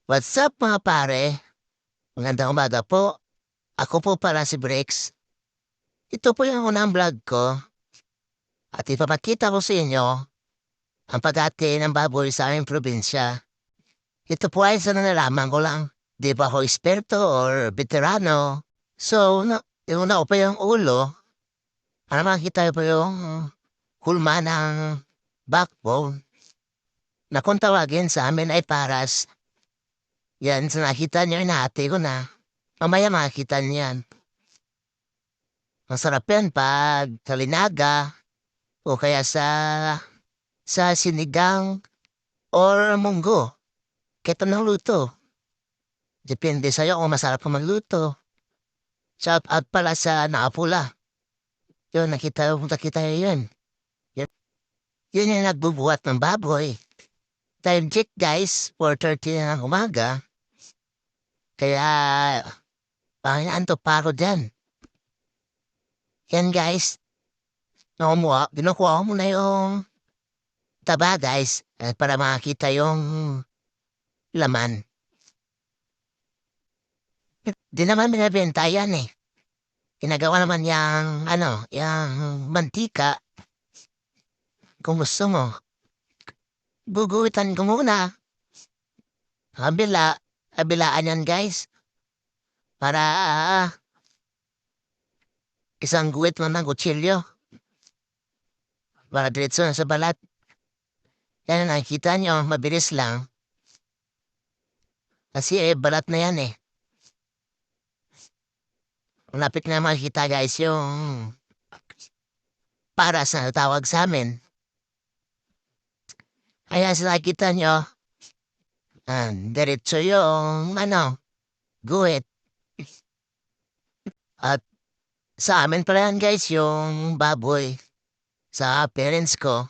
What's up mga pare? Magandang umaga po. Ako po pala si Bricks. Ito po yung unang vlog ko at ipapakita ko sa inyo ang pag-ate ng baboy sa aming probinsya. Ito po ay sa nalalaman ko lang. Di ba ako eksperto or veterano? So, iuna ko pa yung ulo para makita po yung hulma ng backbone na kung tawagin sa amin ay paras. Yan, sa nakita niyo, inahati ko na. Mamaya makikita niyo yan. Masarap yan pag kalinaga o kaya sa sinigang or munggo. Keto ng luto. Depende sa'yo kung masarap ka magluto. Shout out pala sa Nakapula. Yun, nakita yun. Yun, yun yung nagbubuhat ng baboy. Time check guys, 4:30 na ng umaga. Kaya, panginanto pa ako dyan. Yan guys, kinukuha ko muna yung taba guys para makita yung laman. Di naman binibenta yan eh. Ginagawa naman yung mantika. Kung gusto mo, guguhitan ko muna. Kabilaan yan guys. Para isang guhit mo ng kutsilyo. Para diretso na sa balat. Yan ang nakikita nyo, mabilis lang. Kasi balat na yan eh. Malapit na makikita guys yung paras na tawag sa amin. Kaya sa nakikita nyo, diretso yung guhit. At sa amin pala yan guys yung baboy. Sa parents ko.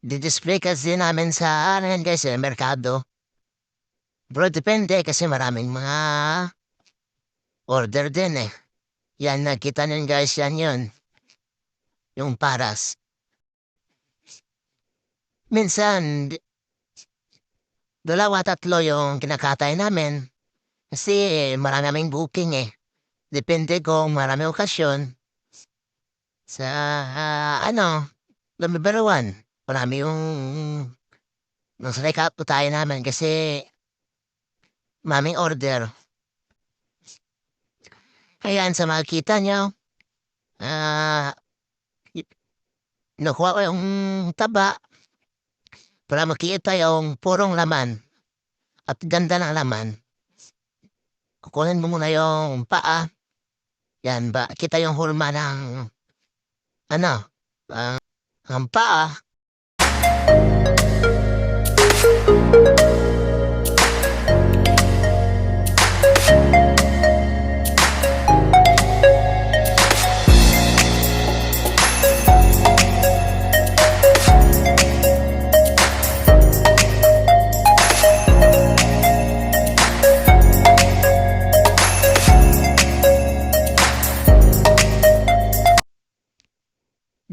Di-display kasi namin sa yan guys merkado. Bro, depende kasi maraming mga order din eh. Yan, nakita nyo guys, yan yun. Yung paras. Minsan, dalawa tatlo yung kinakatay namin. Kasi marami naming booking eh. Depende kung marami okasyon. Sa, number one, marami yung nasa up po tayo namin kasi maming order. Ayan, sa makikita nyo, nakuha ko yung taba para makita yung purong laman at ganda ng laman. Kukunin mo muna yung paa. Yan ba, kita yung hulma ng ang paa.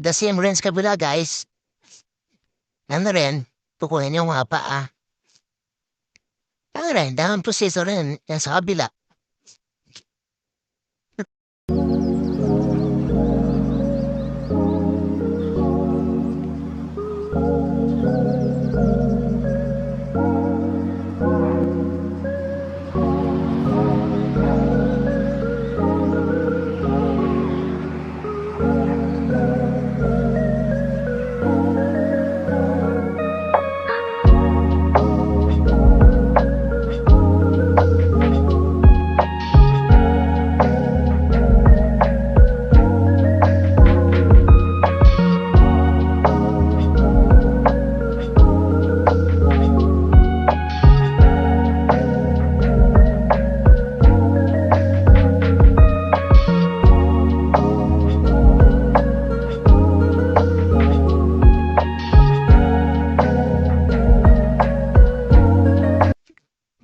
The same rinse kabila guys. Ano rin, kukunin yung mga paa. Ano rin, dahang proseso rin yan sa kabila.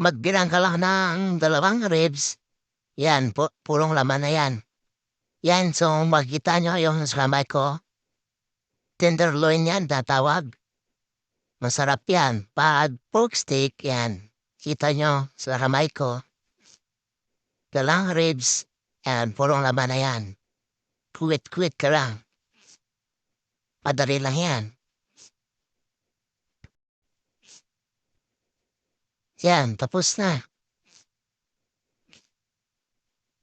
Magbilang ka lang ng 2 ribs. Yan, purong laman na yan. Yan, so makikita nyo yung sa kamay ko. Tenderloin yan, tatawag. Masarap yan. Pag pork steak, yan. makikita nyo sa kamay ko. Dalang ribs. Yan, purong laman na yan. Quit ka lang. Madali lang yan. Yan, tapos na.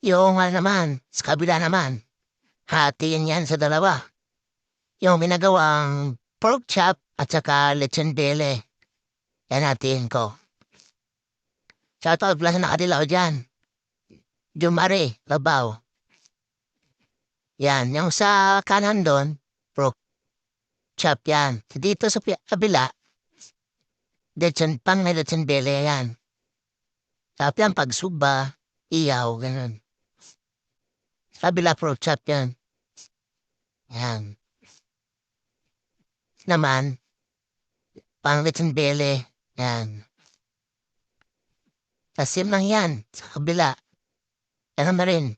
Yung naman, sa kabila naman. Hatiin yan sa dalawa. Yung minagawang pork chop at saka lechon bele. Yan hatiin ko. Shoutout pala sa nakadilaw dyan. Jumare, Labaw. Yan, yung sa kanan doon, pork chop yan. Dito sa kabila, pang may lechon bele yan. Tapos yan, pagsuba, iyaw, ganun. Kabila pork chop yan. Yan. Naman, pang lechon bele, yan. Tasim lang yan, sa kabila. Yan na rin.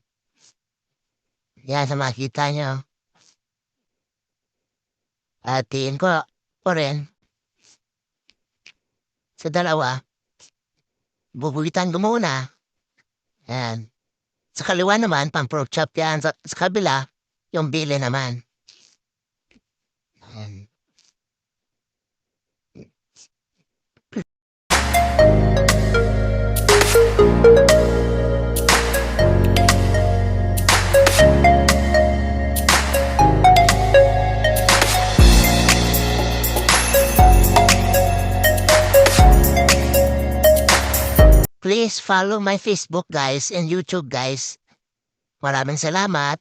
Yan, sa makita nyo. Hatiin ko rin. Sa dalawa, bubugitan ko muna. Yan. Sa kaliwa naman, pang pork chop yan. Sa kabila, yung bile naman. Yan. Please follow my Facebook guys and YouTube guys. Maraming salamat.